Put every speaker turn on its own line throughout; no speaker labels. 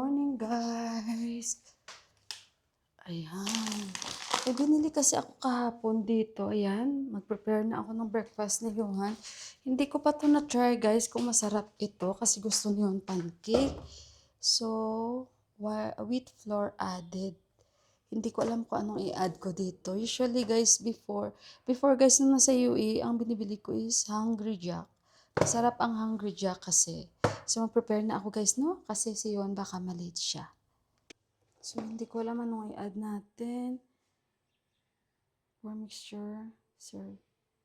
morning, guys. Ayan. Binili kasi ako kahapon dito. Ayan. Mag-prepare na ako ng breakfast ni Johan. Hindi ko pa ito na-try, guys, kung masarap ito. Kasi gusto niyo yung pancake. So, wheat flour added. Hindi ko alam kung anong i-add ko dito. Usually, guys, before guys, nung nasa UE, ang binibili ko is Hungry Jack. Masarap ang Hungry Jack kasi. So, mag-prepare na ako, guys, no? Kasi si Yon baka malate siya. So, hindi ko alam anong i-add natin. Warm mixture. Sir,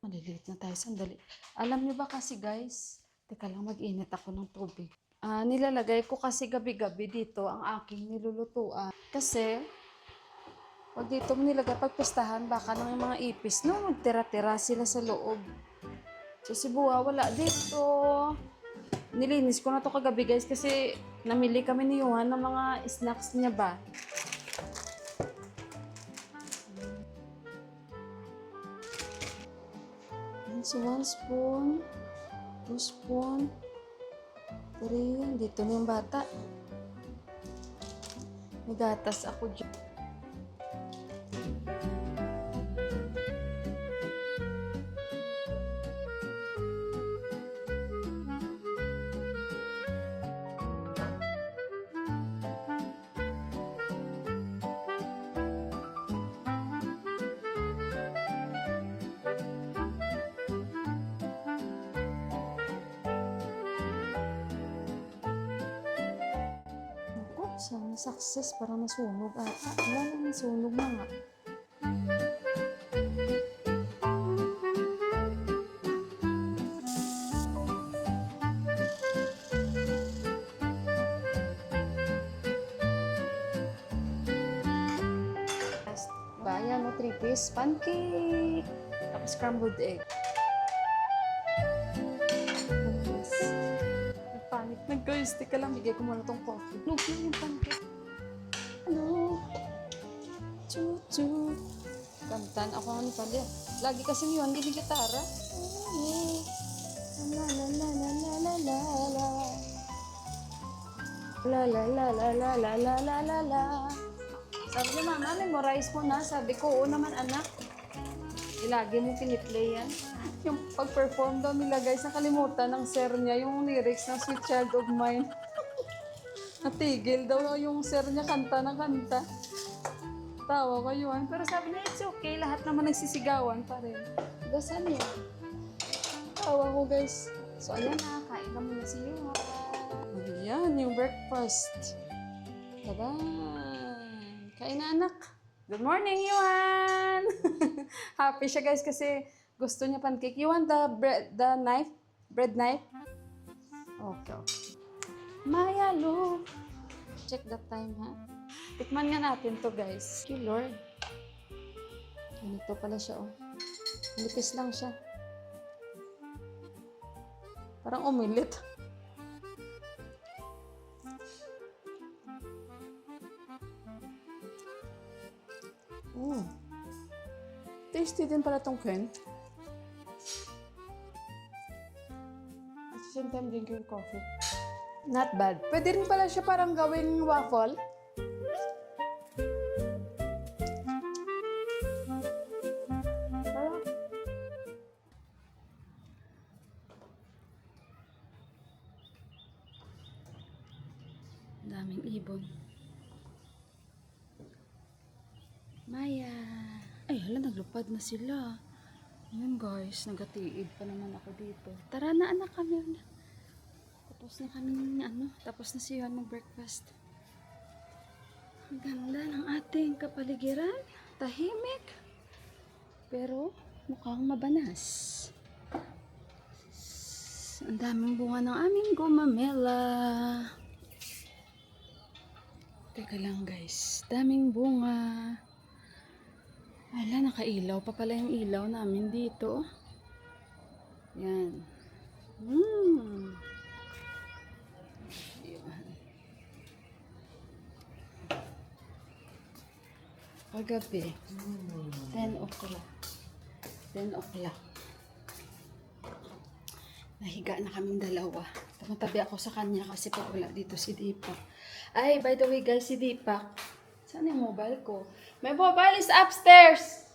maliliit na tayo. Sandali. Alam niyo ba kasi, guys, teka lang, mag-init ako ng tubig. Nilalagay ko kasi gabi-gabi dito ang aking nilulutuan. Kasi, pag dito mo nilagay pagpistahan, baka ng mga ipis, no? Magtira-tira sila sa loob. So, si Buwa, wala dito. Nilinis ko na to kagabi, guys, kasi namili kami ni Johan ng mga snacks niya ba. So, 1 spoon, 2 spoon, 3, dito na yung bata. May gatas ako dyan. Sana success, parang nasunog ata. Wala na nasunog na nga. Bayan mo, 3-piece pancake. Tapos scrambled egg. Panic na, guys. Teka lang, bigay ko muna tong coffee. Look yun yung pancake. Ano? Choo-choo. Kantan ako nga ni Palya. Lagi kasi yun, hindi gitara. La la la la la la la la. La la la la la la la la la la. Sabi niya, mama, memorize mo na. Sabi ko, oo naman, anak. Lagi mo piniplay yan. Yung pag-perform daw nila, guys, nakalimutan ng sir niya yung lyrics ng Sweet Child of Mine. Natigil daw yung sir niya kanta ng kanta. Tawa ko yun. Pero sabi niya, it's okay. Lahat naman nagsisigawan pa rin. Dasan niya. Tawa ko, guys. So, ayan na. Kain na muna si Yuhan. Ayan, yung breakfast. Tara. Kain na, anak. Good morning, Yuhan! Happy siya, guys, kasi gusto niya pancake. You want the knife? Bread knife? Okay, okay. Maya, look. Check the time, ha? Tikman nga natin to, guys. Thank you, Lord. Ganito pala siya, oh. Nipis lang siya. Parang umilit. Tasty din pala tong Ken. At the same time, drink yung coffee. Not bad. Pwede rin pala siya parang gawing waffle. Daming ibon. Maya. Ay, hala, naglupad na sila. Ayan, guys, nagatiid pa naman ako dito. Tara na, anak, kami na. Tapos na kami, tapos na si Yuhan mag-breakfast. Ang ganda ng ating kapaligiran. Tahimik. Pero, mukhang mabanas. Ang daming bunga ng aming gumamela. Teka lang, guys. Daming bunga. Ala, nakailaw pa pala yung ilaw namin dito. Yan. Yan. Paggabi. 10 o'clock. 10 o'clock. Nahiga na kaming dalawa. Tumatabi ako sa kanya kasi pag wala dito si Deepak. Ay, by the way guys, si Deepak. Saan yung mobile ko? My mobile is upstairs!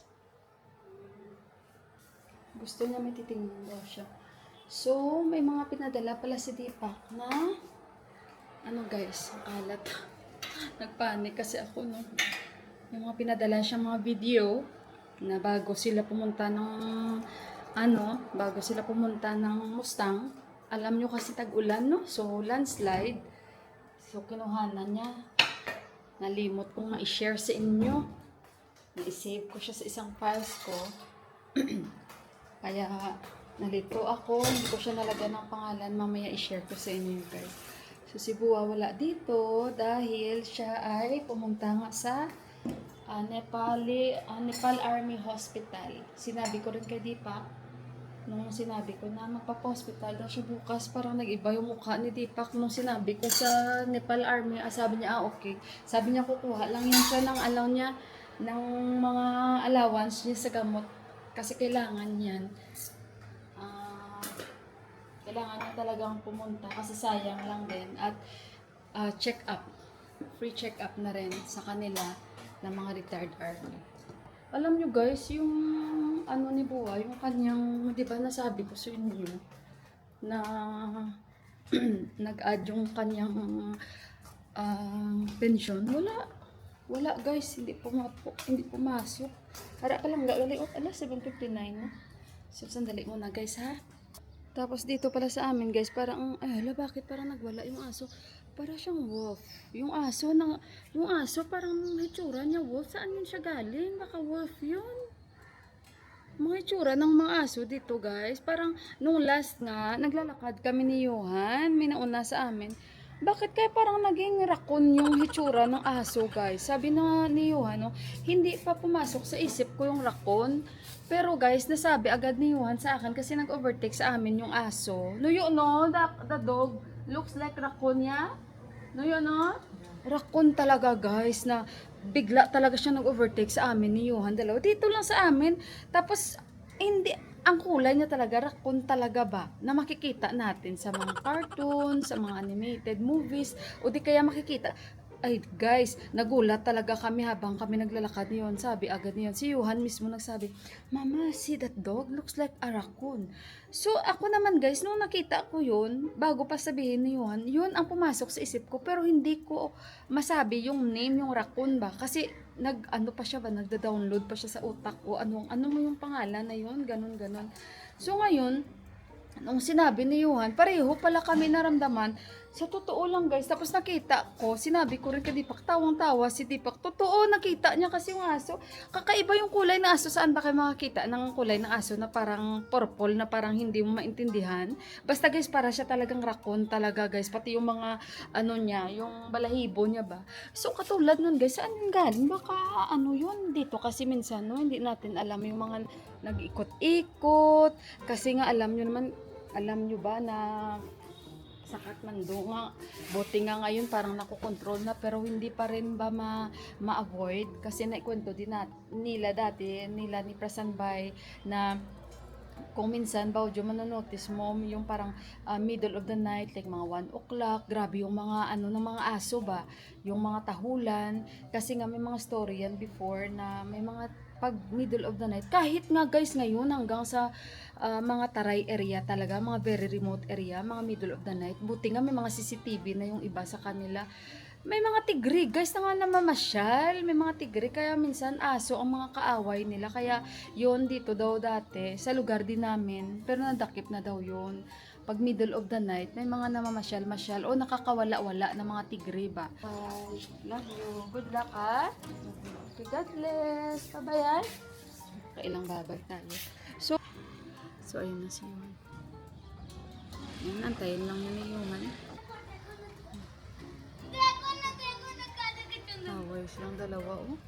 Gusto niya may titingnan daw siya. So, may mga pinadala pala si Deepak na ano guys, ang kalat. Nagpanik kasi ako no. Yung mga pinadala siya mga video na bago sila pumunta ng bago sila pumunta ng Mustang. Alam nyo kasi tag-ulan no. So, landslide. So, kinuhanan niya. Nalimot kong ma-share sa inyo. Na-save ko siya sa isang files ko. Kaya, nalito ako. Hindi ko siya nalagyan ng pangalan. Mamaya i-share ko sa inyo guys. So, si Buwa wala dito dahil siya ay pumunta nga sa Nepal Army Hospital. Sinabi ko rin kay Deepak, nung sinabi ko na magpapa-hospital daw siya bukas, parang nag-iba yung mukha ni Deepak. Nung sinabi ko sa Nepal Army, sabi niya, okay. Sabi niya, kukuha lang yan siya ng alaw niya, ng mga allowance niya sa gamot. Kasi kailangan yan. Kailangan niya talagang pumunta kasi sayang lang din. At check-up, free check-up na rin sa kanila ng mga retired army. Alam nyo guys, yung ano ni Buwa, yung kanyang, di ba nasabi ko sa inyo, na nag-add yung kanyang pension. Wala guys, hindi pumasok. Harap ka lang, galiot, 7:59 na. So, sandali muna guys ha. Tapos dito pala sa amin guys, parang, bakit parang nagwala yung aso? Para siyang wolf. Yung aso parang hitsura niya wolf. Saan yun siya galing? Baka wolf yun. Mga hitsura ng mga aso dito guys. Parang nung last nga, naglalakad kami ni Johan. May nauna sa amin. Bakit kaya parang naging raccoon yung hitsura ng aso guys? Sabi na ni Johan, no, hindi pa pumasok sa isip ko yung raccoon. Pero guys, nasabi agad ni Johan sa akin kasi nag-overtake sa amin yung aso. No, you know, the dog looks like raccoon ya. No, yun no? Raccoon talaga guys na bigla talaga siya nag-overtake sa amin ni Johan dalawa. Dito lang sa amin. Tapos, hindi, ang kulay niya talaga, raccoon talaga ba? Na makikita natin sa mga cartoon, sa mga animated movies, o di kaya makikita. Ay guys, nagulat talaga kami habang kami naglalakad niyon. Sabi agad niyon, si Johan mismo nagsabi, Mama, see that dog? Looks like a raccoon. So ako naman guys, nung nakita ko yun, bago pa sabihin ni Johan, yun ang pumasok sa isip ko. Pero hindi ko masabi yung name, yung raccoon ba? Kasi nagda-download pa siya sa utak ko. Ano mo yung pangalan na yun? Ganon. So ngayon, nung sinabi ni Johan, pareho pala kami naramdaman. Sa totoo lang guys, tapos nakita ko, sinabi ko rin kay Deepak, tawang-tawa si Deepak. Totoo, nakita niya kasi yung aso. Kakaiba yung kulay ng aso. Saan ba kayo makakita ng kulay ng aso na parang purple, na parang hindi mo maintindihan? Basta guys, para siya talagang raccoon talaga guys. Pati yung mga, niya, yung balahibo niya ba. So katulad nun guys, saan yung galing? Baka yun dito kasi minsan, no, hindi natin alam yung mga nag-ikot-ikot. Kasi nga alam nyo ba na sa Kathmandu nga, buti nga ngayon parang nakokontrol na, pero hindi pa rin ba ma-avoid kasi naikwento din nila dati, nila ni Prasanbay, na kung minsan bawjo manonotice mo yung parang middle of the night, like mga 1 o'clock, grabe yung mga ng mga aso ba, yung mga tahulan, kasi nga may mga story yan before na may mga pag middle of the night, kahit nga guys ngayon hanggang sa mga taray area talaga, mga very remote area, mga middle of the night, buti nga may mga CCTV na yung iba sa kanila. May mga tigre guys na nga namamasyal, may mga tigre, kaya minsan aso ang mga kaaway nila. Kaya yon dito daw dati sa lugar din namin, pero nadakip na daw yon. Pag middle of the night, may mga namamasyal-masyal o nakakawala-wala na mga tigre ba. Bye. Love you. Good luck ha. Okay, God bless. Bye-bye. Kailang babay tayo. So ayun na si Yuhan. Yan, antayin lang yun ni Yuhan. Away silang dalawa, oh.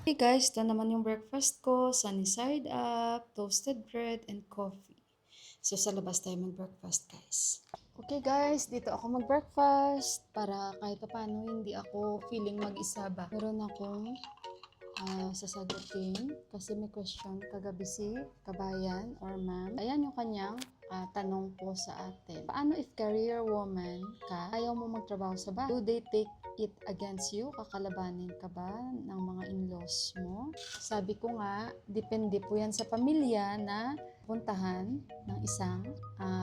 Hey guys, ito naman yung breakfast ko. Sunny side up, toasted bread, and coffee. So sa labas tayo mag-breakfast guys. Okay guys, dito ako mag-breakfast para kahit paano hindi ako feeling mag-isa ba. Meron akong sasagutin kasi may question kagabi si kabayan or ma'am. Ayan yung kanyang tanong po sa atin. Paano if career woman ka, ayaw mo magtrabaho sa bahay? Do they take it against you? Kakalabanin ka ba ng mga in-laws mo? Sabi ko nga, depende po yan sa pamilya na puntahan ng isang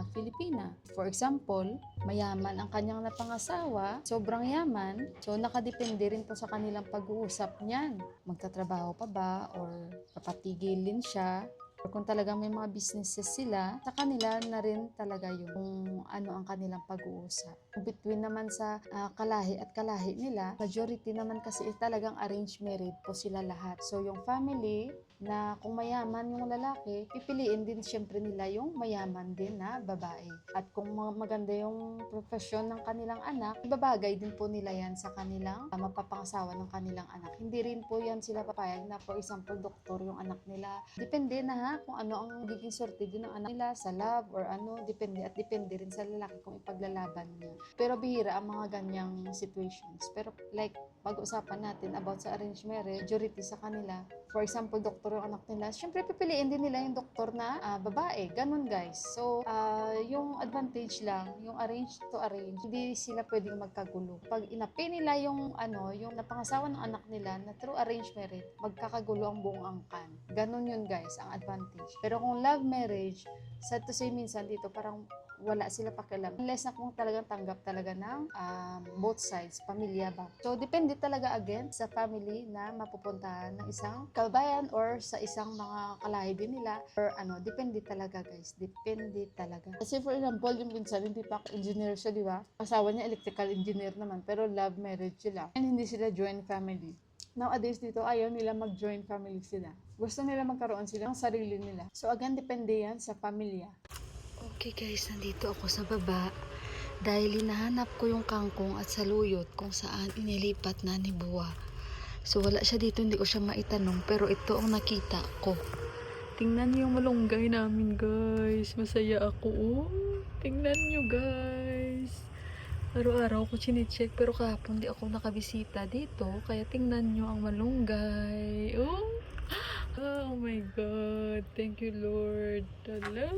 Filipina. For example, mayaman ang kanyang napangasawa, sobrang yaman, so nakadepende rin po sa kanilang pag-uusap niyan. Magtatrabaho pa ba or papatigilin siya? Or kung talagang may mga businesses sila, sa kanila na rin talaga yun kung ano ang kanilang pag-uusap. Between naman sa kalahi at kalahi nila, majority naman kasi talagang arranged marriage po sila lahat. So yung family na kung mayaman yung lalaki, pipiliin din syempre nila yung mayaman din na babae. At kung maganda yung profesyon ng kanilang anak, ibabagay din po nila yan sa kanilang mapapangasawa ng kanilang anak. Hindi rin po yan sila papayag na for example, doktor yung anak nila. Depende na ha, kung ano ang magiging sorte din ng anak nila sa love or ano, depende at depende rin sa lalaki kung ipaglalaban niya. Pero bihira ang mga ganyang situations. Pero like, pag-usapan natin about sa arranged marriage, majority sa kanila, for example, doktor yung anak nila, syempre pipiliin din nila yung doktor na babae. Ganun guys. So, yung advantage lang, yung arrange to arrange, hindi sila pwedeng magkagulo. Pag inapi nila yung yung napangasawa ng anak nila na through arranged marriage, magkakagulo ang buong angkan. Ganun yun guys, ang advantage. Pero kung love marriage, sad to say minsan dito parang wala sila pakialam. Unless na kung talagang tanggap talaga ng both sides, pamilya ba. So, depende talaga again sa family na mapupuntahan ng isang kabayan or sa isang mga kalahi din nila or depende talaga guys. Depende talaga. Kasi for example, yung pinsan, hindi pa engineer siya, di ba? Asawa niya electrical engineer naman, pero love marriage sila. And hindi sila joint family. Nowadays dito, ayaw nila mag-joint family sila. Gusto nila magkaroon sila ng sarili nila. So again, depende yan sa pamilya. Okay guys, nandito ako sa baba dahil hinahanap ko yung kangkong at saluyot kung saan inilipat na ni Buwa. So wala siya dito, hindi ko siya maitanong, pero ito ang nakita ko. Tingnan niyo yung malunggay namin guys, masaya ako. Oh, tingnan niyo guys. Araw-araw ko chine-check pero kahapon di ako nakabisita dito, kaya tingnan niyo ang malunggay. Oh my God, thank you Lord. Tala.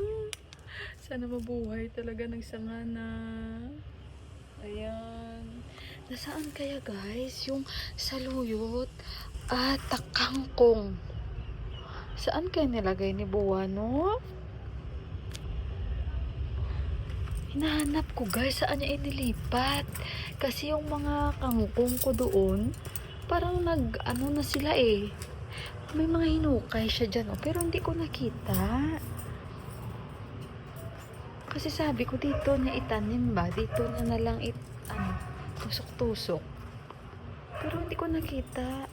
Sana mabuhay talaga ng sangana. Ayan. Nasaan kaya guys yung saluyot at kangkong? Saan kaya nilagay ni Buwa, no? Hinahanap ko guys, saan niya inilipat? Kasi yung mga kangkong ko doon, parang na sila eh. May mga hinukay siya dyan, oh, pero hindi ko nakita. Kasi sabi ko dito niya itanim ba? Dito niya na lang tusok-tusok. Pero hindi ko nakita.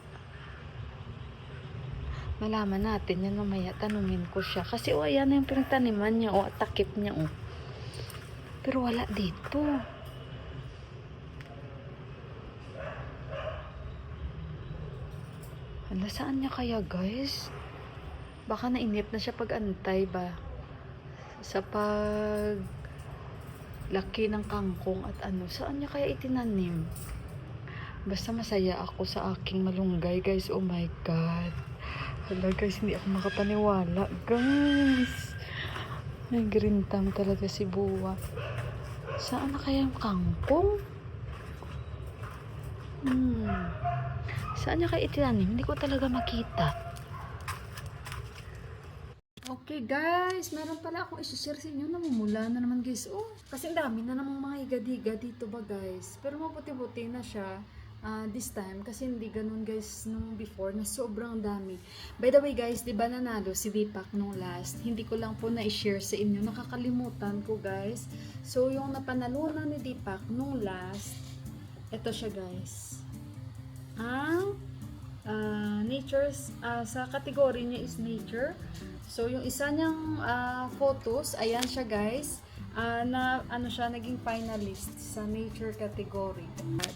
Malaman natin yan mamaya. Tanungin ko siya. Kasi ayan na yung pinagtaniman niya. Takip niya. Pero wala dito. Hala, saan niya kaya guys? Baka nainip na siya pag-antay ba? Sa pag laki ng kangkong at saan niya kaya itinanim? Basta masaya ako sa aking malunggay guys. Oh my God. Hala guys, hindi ako makapaniwala guys. May green thumb talaga si Buwa. Saan na kaya yung kangkong? Saan niya kaya itinanim? Hindi ko talaga makita. Okay guys, meron pala akong isi-share sa inyo. Namumula na naman guys. Kasi ang dami na namang mga higa-higa dito ba guys. Pero maputi-puti na siya this time. Kasi hindi ganun guys nung before na sobrang dami. By the way guys, di ba nanalo si Deepak nung last? Hindi ko lang po na-share sa inyo. Nakakalimutan ko guys. So yung napanalunan ni Deepak nung last, ito siya guys. Ang nature's, sa category niya is nature. So, yung isa niyang photos, ayan siya guys, na siya, naging finalist sa nature category.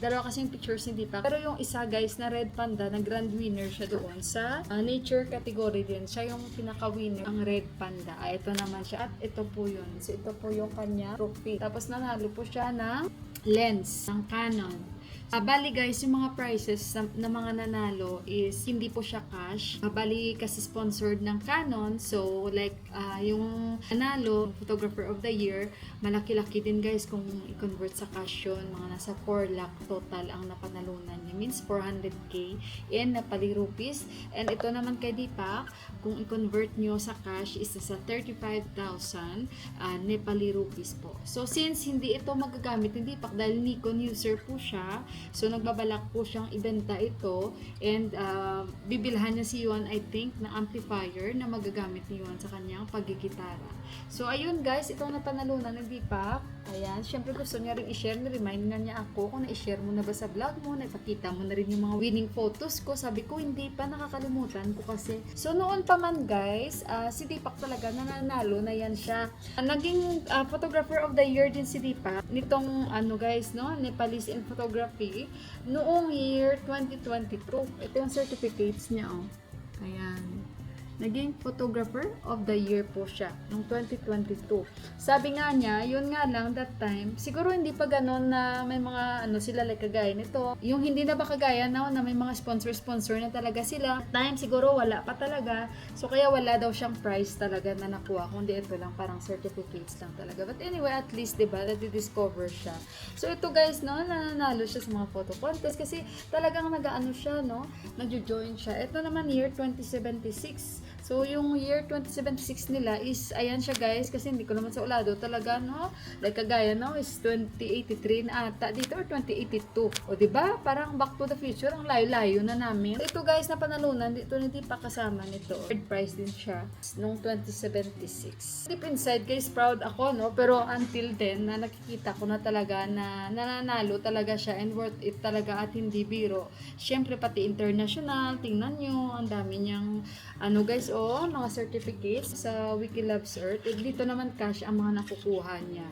Dalawa kasi yung pictures ni Deepak. Pero yung isa guys na red panda, na grand winner siya doon sa nature category din. Siya yung pinaka-winner, ang red panda. Ito naman siya. At ito po yun. So, ito po yung kanya trophy. Tapos nanalo po siya ng lens ng Canon. Bali guys, yung mga prices na mga nanalo is hindi po siya cash. Bali kasi sponsored ng Canon. So like yung nanalo, photographer of the year, malaki-laki din guys kung i-convert sa cash yun. Mga nasa 4 lakh total ang napanalunan niya. Means 400k in Nepali rupees. And ito naman kay Deepak, kung i-convert nyo sa cash is sa 35,000 Nepali rupees po. So since hindi ito magagamit ni Deepak dahil Nikon user po siya, so nagbabalak po siyang ibenta ito and bibilhan niya si Yuan I think na amplifier na magagamit ni Yuan sa kanyang paggigitara. So ayun guys, ito na panalunan ni Deepak. Ayan, syempre gusto niya rin i-share, na-remind nga niya ako kung na-i-share mo na ba sa vlog mo, napakita mo na rin yung mga winning photos ko. Sabi ko hindi pa, nakakalimutan ko kasi. So noon pa man guys, si Deepak talaga nananalo na yan siya. Naging photographer of the year din si Deepak nitong guys, no, Nepalese in photography noong year 2022. Ito yung certificates niya, oh. Ayan. Naging photographer of the year po siya noong 2022. Sabi nga niya, yun nga lang that time, siguro hindi pa gano'n na may mga sila like kagaya nito. Yung hindi na ba kagaya na may mga sponsor na talaga sila. Time siguro wala pa talaga. So kaya wala daw siyang prize talaga na nakuha. Kundi ito lang parang certificates lang talaga. But anyway, at least diba, na-discover siya. So ito guys, no, nananalo siya sa mga photo contest kasi talagang nag-ano siya, no, nag-join siya. Ito naman year 2076. So, yung year 2076 nila is, ayan siya guys, kasi hindi ko naman sa ulado talaga, no? Like, kagaya, no, is 2083 na ata dito or 2082. O, diba? Parang back to the future, ang layo-layo na namin. Ito guys, na panalunan, dito hindi pa kasama nito. Third prize din siya, nung 2076. Deep inside, guys, proud ako, no? Pero until then, na nakikita ko na talaga na nananalo talaga siya and worth it talaga at hindi biro. Siyempre, pati international, tingnan nyo, ang dami niyang, guys, mga certificates sa Wikiloves Earth. Dito naman cash ang mga nakukuha niya.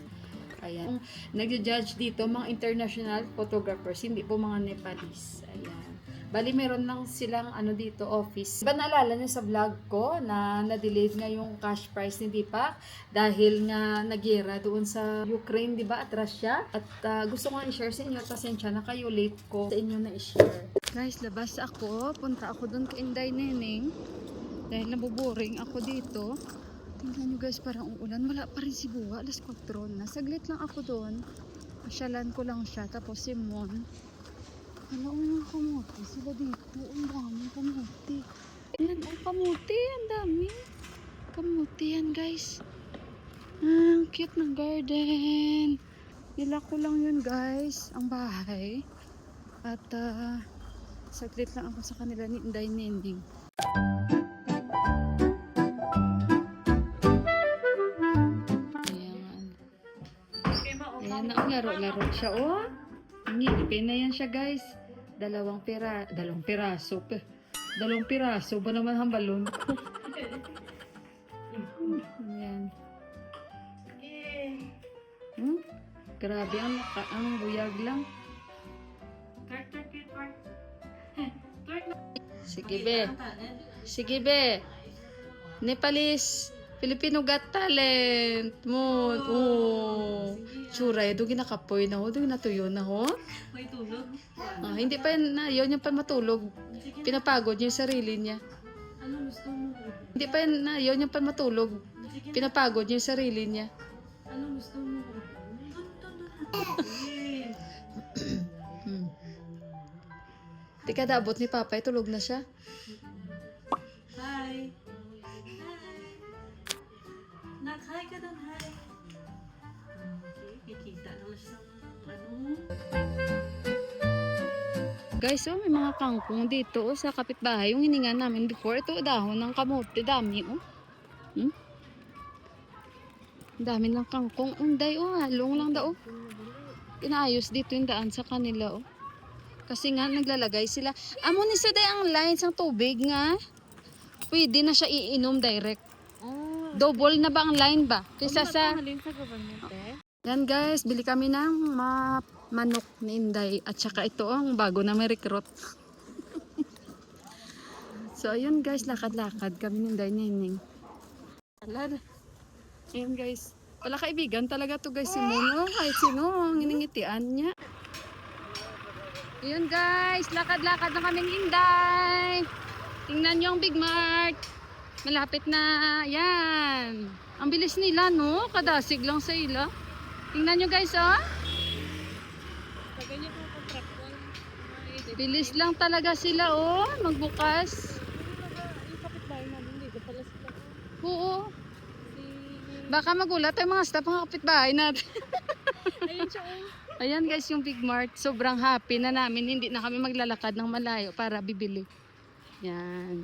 Ayan. Nag-judge dito mga international photographers, hindi po mga Nepalese. Ayan. Bali, meron lang silang dito office. Diba naalala niyo sa vlog ko na na-delayed nga yung cash prize ni Deepak dahil nga nagyera doon sa Ukraine, diba, at Russia. At gusto ko nga i-share sa inyo. Pasensya na kayo, late ko sa inyo na i-share. Guys, labas ako. Punta ako doon kay Inday Neneng. Dahil nabuboring ako dito. Tingnan nyo guys, parang uulan. Wala pa rin si Buwa. Alas 4 na. Saglit lang ako doon. Pasyalan ko lang siya. Tapos si Mon. Hala, mga kamuti. Sila dito. Ang daming kamuti. Ayan, kamuti. Ang dami. Kamuti yan guys. Ang cute ng garden. Nila ko lang yun guys. Ang bahay. At saglit lang ako sa kanila ni Inday Neneng. Ayan na, laro-laro siya. Oh, ngipin na yan siya guys. Dalawang piraso. Dalawang piraso ba naman ang balon? Ayan. Grabe, ang buyag lang. Sige be. Sige be. Nepalese. Filipino Got Talent mo. Oh. Tsura, doon ginakapoy na ho. Doon ginatuyo na ho.
May tulog?
Hindi pa yan, yun yung pan matulog. Pinapagod niya yung sarili niya.
Ano gusto mo?
Hindi pa yan, yun yung pan matulog. Pinapagod niya yung sarili niya.
Ano gusto mo?
Di ka daabot ni Papa, tulog na siya.
Hi! Nak-hi ka doon, hi! Okay, kikita naman siya
Guys, may mga kangkong dito sa kapitbahay. Yung hininga namin before, ito dahon ng kamote. Dami, dami ng kangkong. Unday, halong lang daw. Inaayos dito yung daan sa kanila, Kasi nga, naglalagay sila. Amo ni sa ang lines ng tubig nga. Pwede na siya iinom direct. Double na ba ang line ba? Kaysa sa... Yan guys, bili kami ng manok ni Inday. At saka ito ang bago na may recruit. So ayun guys, lakad-lakad kami ni Inday Neneng. Ayun guys. Wala kaibigan talaga to guys si Mono. Kahit sino ang iningitian niya. Ayun guys, lakad-lakad na kaming Inday. Tingnan nyo ang Big Mart. Malapit na. Yan. Ang bilis nila, no? Kadasig lang sa ila. Tingnan nyo guys, oh.
Ganyan po contract ko.
Bilis lang talaga sila, oh. Magbukas.
Yung kapitbahay namin, dito pala sila.
Oo.
Si...
Baka magulat yung mga staff ng kapitbahay natin.
Ayun siya, oh.
Ayan guys, yung Big Mart. Sobrang happy na namin. Hindi na kami maglalakad ng malayo para bibili. Yan.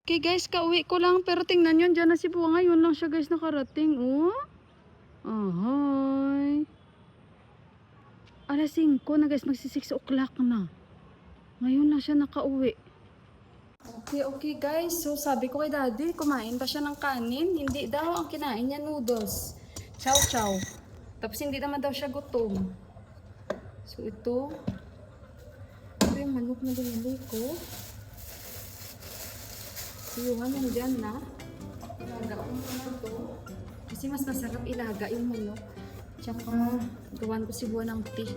Okay guys, kauwi ko lang. Pero tingnan nyo, dyan na si Buwa. Ngayon lang siya guys nakarating. Oh. Ahoy. Alas 5 na guys, magsi 6 o'clock na. Ngayon lang siya nakauwi. Okay guys. So sabi ko kay daddy, kumain ba siya ng kanin? Hindi daw, ang kinain niya noodles. Chow chow. Tapos hindi naman daw siya gutom. So ito yung manok na binili ko. Si Johan nandyan na. Ilaga ko muna ito. Kasi mas masarap ilaga yung manok. Tsaka gawan ko si Buwan ng tea.